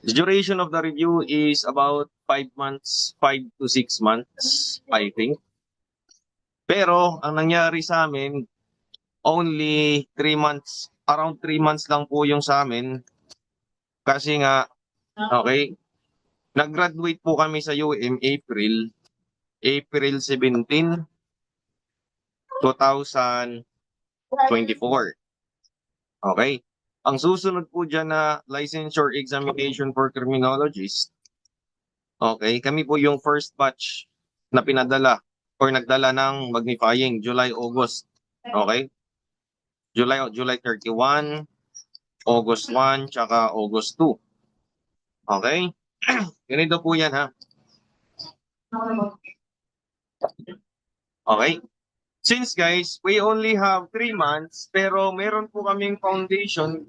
The duration of the review is about 5 months, 5 to 6 months, I think. Pero ang nangyari sa amin, only 3 months, around 3 months lang po yung sa amin. Kasi nga, okay, nag-graduate po kami sa UM April 17, 2024. Okay? Ang susunod po dyan na licensure examination for criminologists, okay, kami po yung first batch na pinadala or nagdala ng magnifying July, August. Okay? July 31, August 1, tsaka August 2. Okay? Ganito po yan ha. Okay? Since guys, we only have 3 months, pero meron po kaming foundation.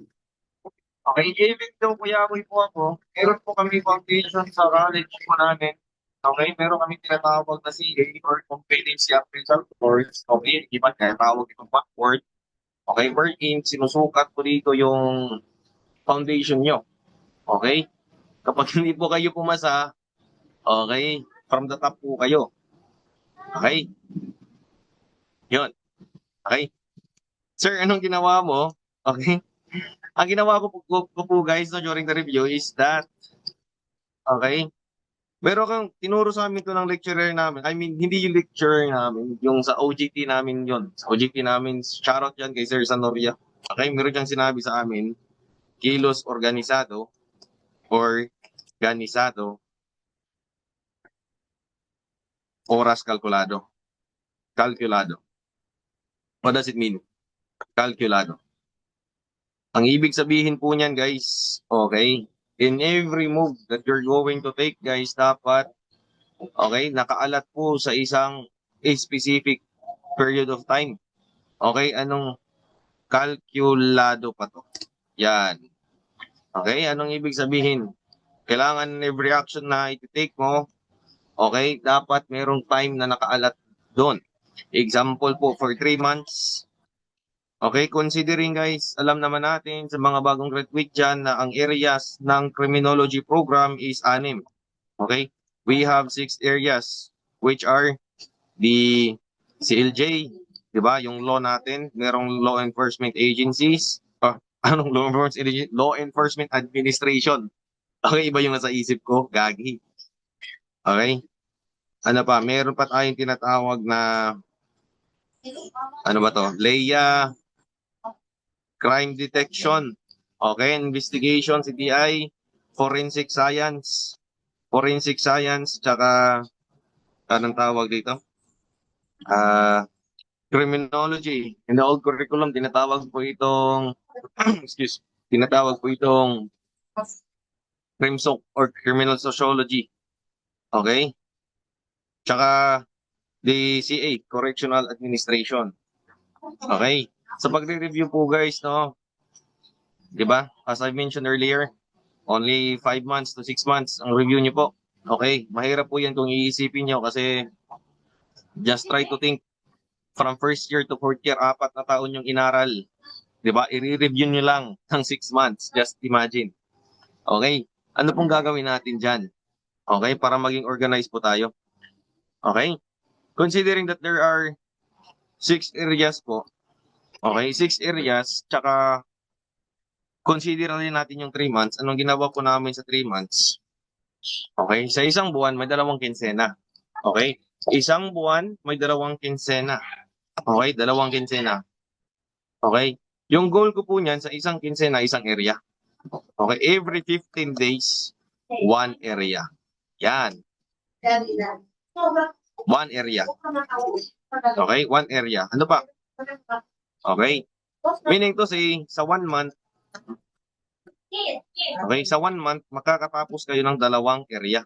Okay, even though kuya po ako, meron po kami foundation sa college po namin. Okay, meron kami tinatawag na CA or Competency Appraisal Course. Okay, iba kaya tawag itong backward. Okay, wherein sinusukat po dito yung foundation nyo. Okay? Kapag hindi po kayo pumasa, okay, from the top po kayo. Okay? Yun. Okay? Sir, anong ginawa mo? Okay? Ang ginawa ko po guys no, during the review is that, okay, meron kang tinuro sa amin to ng lecturer namin. I mean, hindi yung lecturer namin, yung sa OJT namin yon. Sa OJT namin, shoutout yan kay Sir Sanoria. Okay, meron diyang sinabi sa amin, kilos organisado or organisado, oras kalkulado. Calculado. What does it mean? Calculado. Ang ibig sabihin po niyan guys, okay, in every move that you're going to take guys, dapat, okay, nakaalat po sa isang specific period of time. Okay, anong kalkulado pa to? Yan. Okay, anong ibig sabihin? Kailangan every action na i-take mo, okay, dapat merong time na nakaalat doon. Example po, for 3 months, okay, considering guys, alam naman natin sa mga bagong graduate dyan na ang areas ng criminology program is 6. Okay? We have 6 areas which are the CLJ, di ba? Yung law natin, merong law enforcement agencies. Anong law enforcement agency? Law enforcement administration. Okay, iba yung nasa isip ko, gagi. Okay? Ano pa? Meron pa tayong tinatawag na ano ba to? LEA, crime detection, okay, investigation, CTI, forensic science, tsaka anong tawag dito? Criminology. In the old curriculum, tinatawag po itong, tinatawag po itong CrimSoc or criminal sociology. Okay? Tsaka the CA, correctional administration. Okay? Sa pagre-review po guys, no, di ba? As I mentioned earlier, only 5 months to 6 months ang review niyo po. Okay, mahirap po yan kung iisipin niyo kasi just try to think from first year to fourth year, 4 na taon yung inaral. Di ba? I-review niyo lang ng 6 months. Just imagine. Okay? Ano pong gagawin natin dyan? Okay? Para maging organized po tayo. Okay? Considering that there are 6 areas po. Okay? 6 areas. Tsaka consider rin natin yung 3 months. Anong ginawa po namin sa 3 months? Okay? Sa isang buwan, may 2 kinsena. Okay? Isang buwan, may 2 kinsena. Okay? 2 kinsena. Okay? Yung goal ko po niyan sa isang kinsena, isang area. Okay? Every 15 days, 1 area. Yan. 1 area. Okay? 1 area. Ano pa? Okay? Meaning to say, sa 1 month, okay, sa 1 month, makakatapos kayo ng 2 area.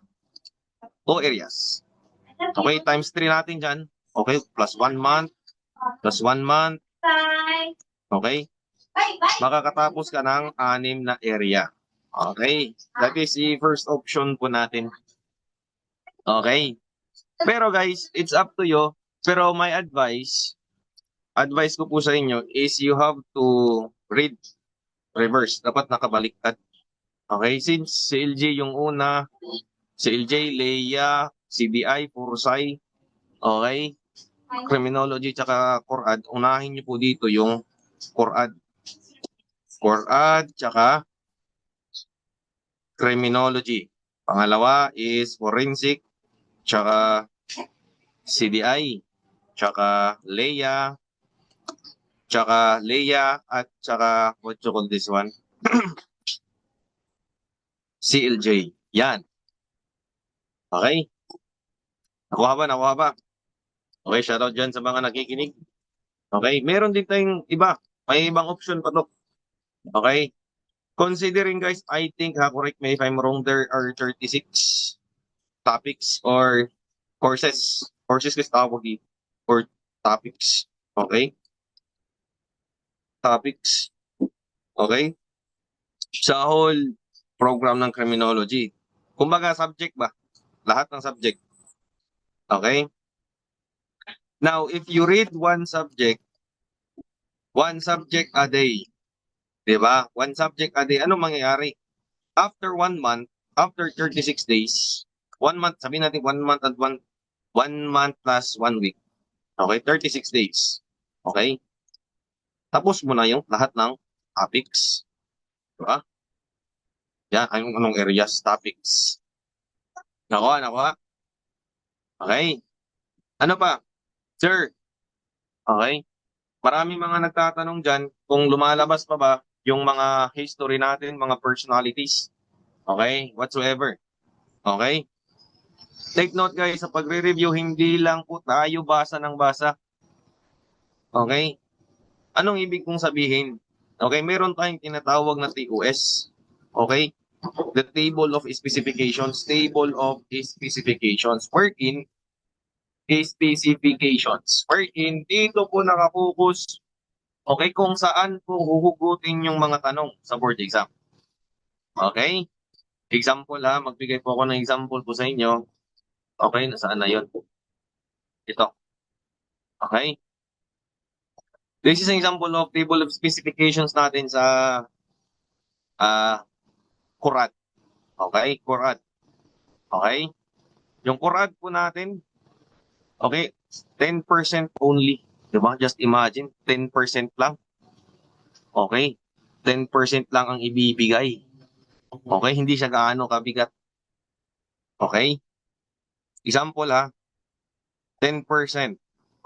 2 areas. Okay, times 3 natin dyan. Okay, plus 1 month, plus 1 month. Okay? Makakatapos ka ng 6 na area. Okay? That is the first option po natin. Okay? Pero guys, it's up to you. Pero my advice ko po sa inyo is you have to read reverse. Dapat nakabaliktad. Okay, since si LJ yung una, si LJ, Leia, CBI, Purusay, okay, Criminology, tsaka Quran, unahin niyo po dito yung Quran. Quran, tsaka Criminology. Pangalawa is Forensic, tsaka CDI, tsaka Leia, at tsaka what you call this one? CLJ. Yan. Okay? Nakuha ba? Nakuha ba? Okay, shoutout dyan sa mga nakikinig. Okay? Meron din tayong iba. May ibang option pa to. Okay? Considering guys, I think, correct me if I'm wrong, there are 36 topics or courses. Courses kasi tawag dito. Or topics. Okay? Topics. Okay? Sa whole program ng criminology. Kumbaga, subject ba? Lahat ng subject. Okay? Now, if you read one subject a day, di ba? One subject a day, ano mangyayari? After 1 month, after 36 days, 1 month, sabihin natin 1 month at 1 month plus 1 week. Okay? 36 days. Okay? Tapos mo na yung lahat ng topics. Di ba? Yan, anong areas, topics. Nakuha, nakuha. Okay? Ano pa? Sir, okay? Maraming mga nagtatanong dyan kung lumalabas pa ba yung mga history natin, mga personalities. Okay? Whatsoever. Okay? Take note guys, sa pagre-review, hindi lang po tayo basa ng basa. Okay? Anong ibig kong sabihin? Okay, meron tayong tinatawag na TOS. Okay? The Table of Specifications. Table of Specifications. Wherein dito po nakapokus, okay, kung saan po huhugutin yung mga tanong sa board exam. Okay? Example ha, magbigay po ako ng example po sa inyo. Okay, nasaan na yun? Ito. Okay? This is an example of table of specifications natin sa Quran. Okay? Quran. Okay? Yung Quran po natin, okay, 10% only. Diba? Just imagine, 10% lang. Okay? 10% lang ang ibibigay. Okay? Hindi siya gaano kabigat. Okay? Example ha, 10%.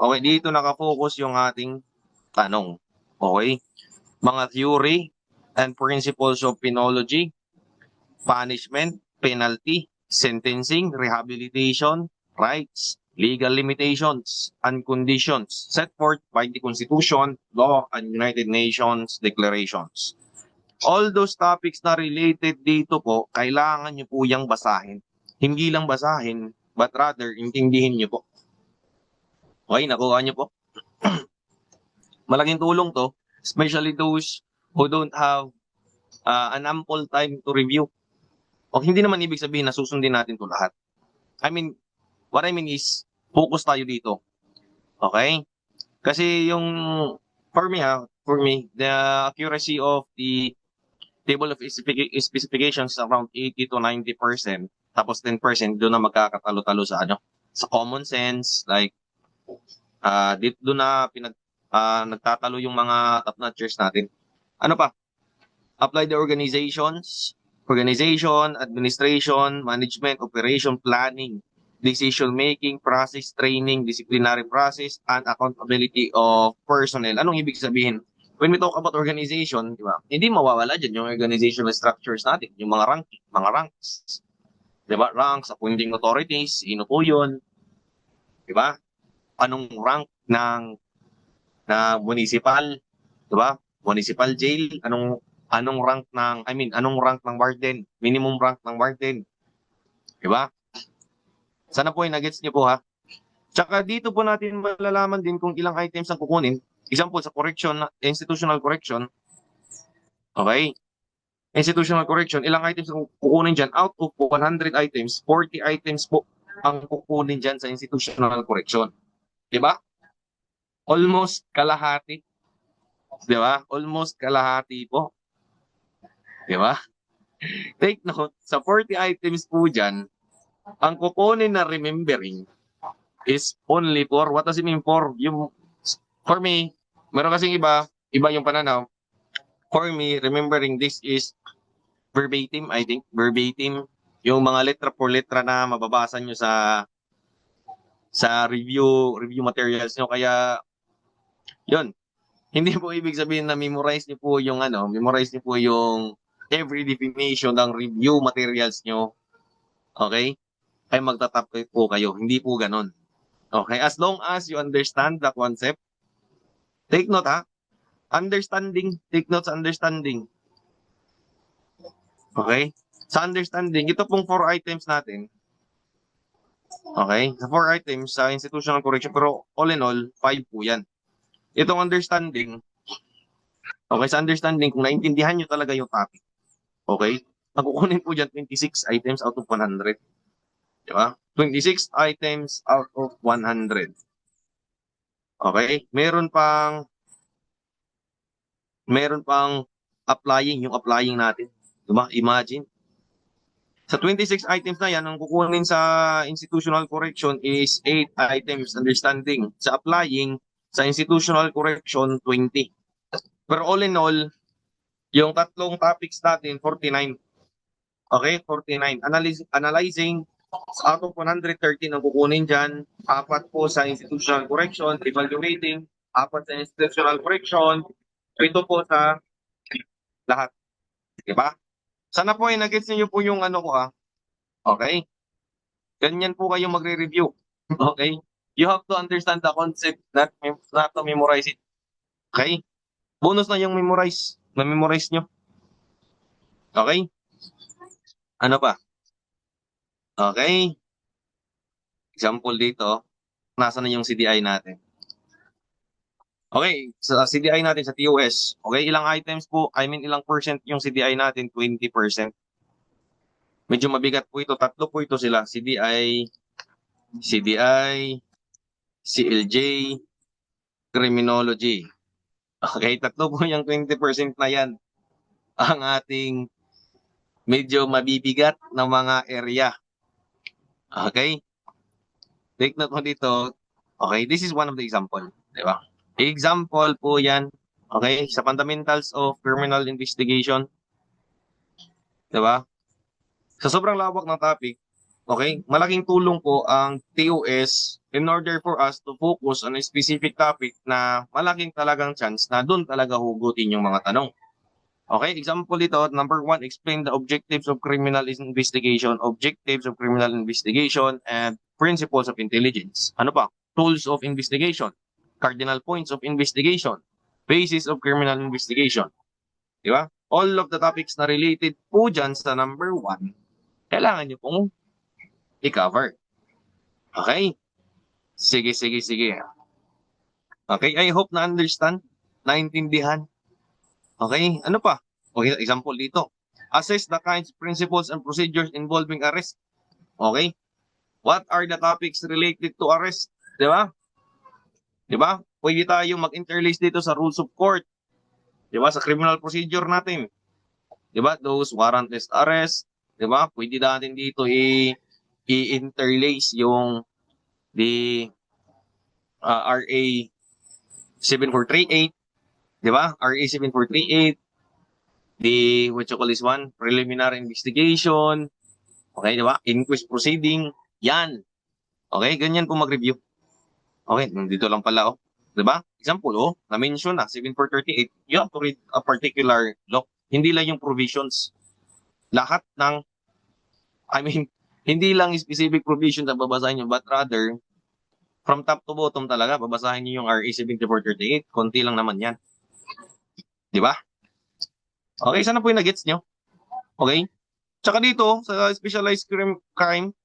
Okay, dito nakafocus yung ating tanong. Okay? Mga theory and principles of penology, punishment, penalty, sentencing, rehabilitation, rights, legal limitations, and conditions set forth by the Constitution, law, and United Nations declarations. All those topics na related dito po, kailangan nyo po yung basahin. Hindi lang basahin, but rather, intindihin nyo po. Okay, nakuha nyo po. Malaking tulong to, especially those who don't have an ample time to review. O hindi naman ibig sabihin na susundin natin to lahat. What I mean is, focus tayo dito. Okay? Kasi yung, for me, the accuracy of the table of specifications is around 80 to 90%. Tapos 10% doon na magkakatalo-talo sa sa common sense, like dito doon na nagtatalo yung mga top-notchers natin. Ano pa? Apply the organization, administration, management, operation, planning, decision-making, process, training, disciplinary process, and accountability of personnel. Anong ibig sabihin? When we talk about organization, di ba? Hindi mawawala dyan yung organizational structures natin, yung mga ranks. Di ba? Ranks, appointing authorities, sino po yun? Di ba? Anong rank na municipal, di ba? Municipal jail, anong rank ng warden, minimum rank ng warden. Di ba? Sana po nagets niyo po ha. Tsaka dito po natin malalaman din kung ilang items ang kukunin. Example sa institutional correction. Okay? Institutional correction, ilang items ang kukunin dyan? Out of 100 items, 40 items po ang kukunin dyan sa institutional correction. Di ba? Almost kalahati. Di ba? Almost kalahati po. Di ba? Take note, sa 40 items po dyan, ang kukunin na remembering is only for, what does it mean for? Yung, for me, meron kasing iba yung pananaw. For me, remembering this is verbatim, I think, verbatim. Yung mga letra por letra na mababasa nyo sa review materials nyo. Kaya, yun. Hindi po ibig sabihin na memorize niyo po yung every definition ng review materials nyo. Okay? Ay magtatap po kayo. Hindi po ganon. Okay? As long as you understand the concept, take note ha. Understanding. Take note sa understanding. Okay? Sa understanding, ito pong 4 items natin. Okay? Sa 4 items sa institutional correction, pero all in all, 5 po yan. Itong understanding, okay, sa understanding, kung naintindihan nyo talaga yung topic, okay, magkukunin po dyan 26 items out of 100. Di ba? 26 items out of 100. Okay? Meron pang yung applying natin. Di ba? Imagine. Sa 26 items na yan, ang kukunin sa institutional correction is 8 items understanding. Sa applying, sa institutional correction, 20. Pero all in all, yung tatlong topics natin, 49. Okay, 49. Analyzing, out of 113 ang kukunin dyan, 4 po sa institutional correction, evaluating, 4 sa institutional correction, 7 po sa lahat. Diba? Sana po ay nag-gets niyo po yung ano ko Okay? Ganyan po kayo magre-review. Okay? You have to understand the concept, not to memorize it. Okay? Bonus na yung memorize. Na-memorize nyo. Okay? Ano pa? Okay? Example dito, nasa na yung CDI natin. Okay, sa CDI natin sa TOS, okay, ilang items po, ilang percent yung CDI natin? 20%. Medyo mabigat po ito, tatlo po ito sila, CDI, CLJ, Criminology. Okay, tatlo po yung 20% na yan ang ating medyo mabibigat na mga area. Okay? Take note mo dito. Okay, this is one of the example. Di ba? Example po yan. Okay, sa fundamentals of criminal investigation. Di ba? Sa sobrang lawak ng topic, okay, malaking tulong po ang TOS in order for us to focus on a specific topic na malaking talagang chance na doon talaga hugutin yung mga tanong. Okay, example dito, number 1, explain the objectives of criminal investigation, and principles of intelligence. Ano pa? Tools of investigation, cardinal points of investigation, basis of criminal investigation. Di ba? All of the topics na related po dyan sa number 1, kailangan nyo pong i-cover. Okay? Sige. Okay, I hope na understand, naintindihan. Okay, ano pa? Okay, example dito. Assess the kinds, principles, and procedures involving arrest. Okay? What are the topics related to arrest? Di ba? Di ba? Pwede tayong mag-interlace dito sa rules of court. Di ba? Sa criminal procedure natin. Di ba? Those warrantless arrest. Di ba? Pwede natin dito i-interlace yung the RA 7438. Di ba? RA 7438. The, what you call this one? Preliminary investigation. Okay, di ba? Inquest proceeding. Yan. Okay, ganyan po mag-review. Okay, dito lang pala, Di ba? Example, na-mention na, 7438. You have to read a particular law. Hindi lang yung provisions. Lahat ng, hindi lang specific provisions na babasahin nyo, but rather, from top to bottom talaga, babasahin nyo yung RA 7438. Konti lang naman yan. Di ba? Okay, sana po yung na-gets nyo. Okay? Tsaka dito, sa specialized crime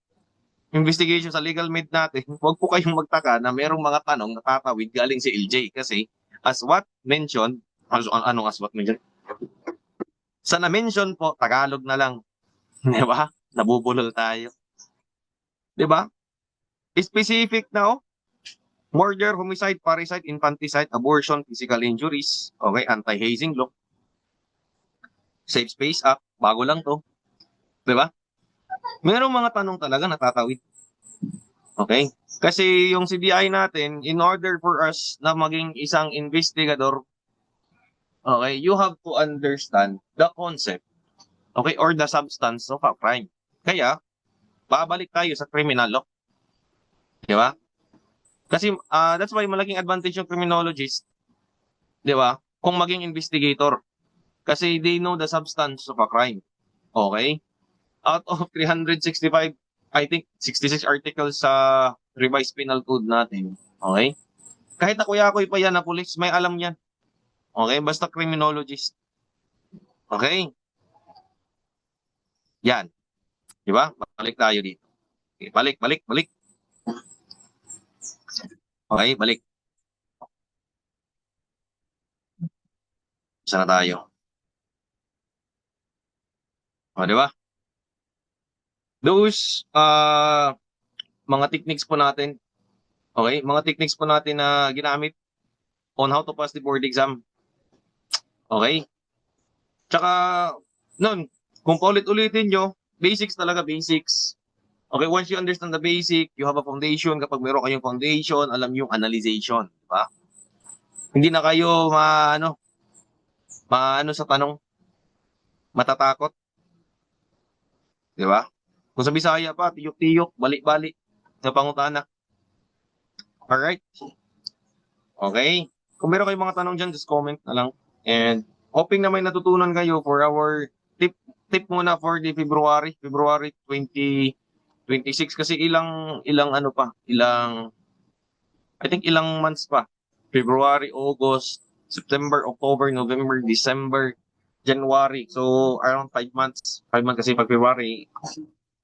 investigation sa legal med natin, huwag po kayong magtaka na merong mga tanong na tatawid galing si LJ. Kasi, as what mentioned, as what mentioned? Sa na-mention po, Tagalog na lang. Di ba? Nabubulol tayo. Di ba? Specific na, murder, homicide, parricide, infanticide, abortion, physical injuries, okay, anti-hazing law, Safe Space Act, bago lang to. Diba? Merong mga tanong talaga natatawid. Okay? Kasi yung CBI natin, in order for us na maging isang investigador, okay, you have to understand the concept, okay, or the substance of a crime. Kaya, babalik tayo sa criminal law. Di ba? Kasi that's why malaking advantage yung criminologist, di ba? Kung maging investigator. Kasi they know the substance of a crime. Okay? Out of 365, I think 66 articles sa revised penal code natin. Okay? Kahit ako yakoy pa yan na police, may alam yan. Okay? Basta criminologist. Okay? Yan. Di ba? Balik tayo dito. Okay, balik, balik, balik. Okay, balik. Isa na tayo. O, di ba? Those mga techniques po natin, okay? Mga techniques po natin na ginamit on how to pass the board exam. Okay? Tsaka, nun, kung paulit-ulitin nyo, basics talaga, basics. Okay, once you understand the basic, you have a foundation. Kapag meron kayong foundation, alam yung analyzation. Di ba? Hindi na kayo maano sa tanong, matatakot. Di ba? Kung sa Bisaya pa, tiyok-tiyok, balik-balik, sa pangutana. Alright? Okay? Kung meron kayong mga tanong dyan, just comment na lang. And hoping na may natutunan kayo for our tip muna for the February 2026 kasi ilang I think ilang months pa. February, August, September, October, November, December, January. So around 5 months. 5 months kasi pag February,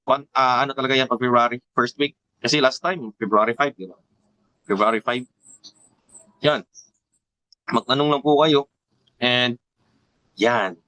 ano talaga yan pag February, first week. Kasi last time, February 5, di ba? February 5. Yan. Magtanong lang po kayo. And yan.